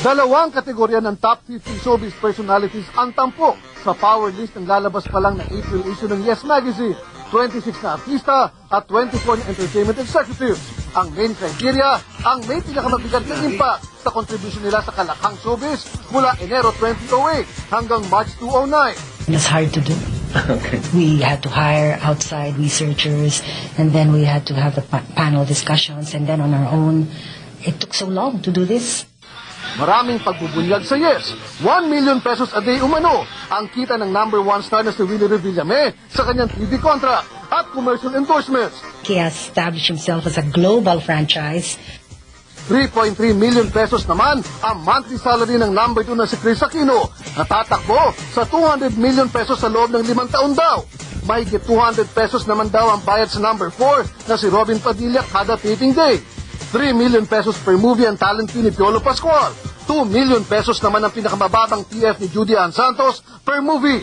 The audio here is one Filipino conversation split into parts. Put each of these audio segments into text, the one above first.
Dalawang kategorya ng top 50 showbiz personalities ang tampok sa power list ng lalabas pa lang na April issue ng Yes Magazine. 26 na artista at 24 na entertainment executives. Ang main criteria, ang may pinakamabigat na impact sa contribution nila sa kalakhang showbiz mula Enero 2008 hanggang March 2009. It's hard to do. Okay. We had to hire outside researchers, and then we had to have the panel discussions, and then on our own. It took so long to do this. Maraming pagbubunyag sa Yes. 1 million pesos a day umano ang kita ng number 1 star na si Willie Revillame sa kanyang TV contract at commercial endorsements. He has established himself as a global franchise. 3.3 million pesos naman ang monthly salary ng number 2 na si Chris Aquino, natatakbo sa 200 million pesos sa loob ng 5 taon daw. Mahigit 200 pesos naman daw ang bayad sa number 4 na si Robin Padilla kada taping day. 3 million pesos per movie ang talent fee ni Piolo Pascual. 2 million pesos naman ang pinakamababang TF ni Judy Ann Santos per movie.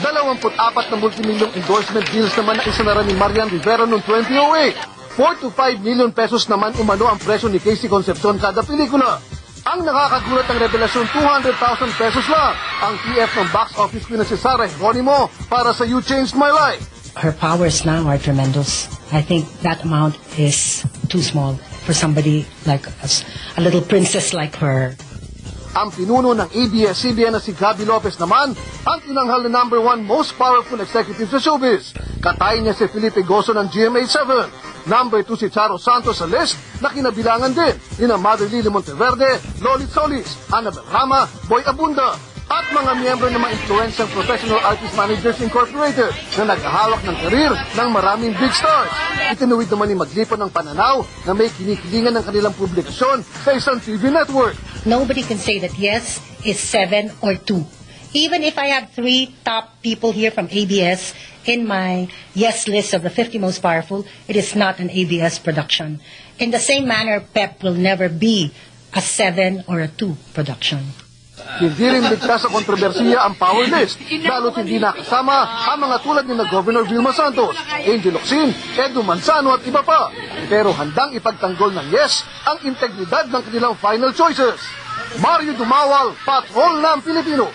24 na multimilyong endorsement deals naman na isa na rin ni Marian Rivera noong 2008. 4 to 5 million pesos naman umano ang presyo ni Casey Concepcion kada pelikula. Ang nakakagulat ng revelasyon, 200,000 pesos lang ang TF ng box office queen na si Sarah Geronimo para sa You Changed My Life. Her powers now are tremendous. I think that amount is too small for somebody like us, a little princess like her. Ang pinuno ng ABS-CBN na si Gabby Lopez naman, ang tinanghal na number 1 most powerful executive sa showbiz. Katayin niya si Felipe Gozo ng GMA7. Number 2 si Charo Santos sa list na kinabilangan din ni na Mother Lily Monteverde, Lolit Solis, Annabel Rama, Boy Abunda, at mga miyembro ng mga influential Professional Artist Managers Incorporated na naghahawak ng karir ng maraming big stars. Itinuwid naman ni maglipon ng pananaw na may kinikilingan ng kanilang publikasyon sa isang TV network. Nobody can say that Yes is 7 or 2. Even if I have 3 top people here from ABS in my Yes list of the 50 most powerful, it is not an ABS production. In the same manner, PEP will never be a 7 or a 2 production. Hindi rin ligtas sa kontrobersiya ang power list, lalo't hindi nakasama ang mga tulad ni na Governor Vilma Santos, Angel Locsin, Edu Manzano at iba pa. Pero handang ipagtanggol ng Yes ang integridad ng kanilang final choices. Mario Dumawal, Patrol ng Pilipino.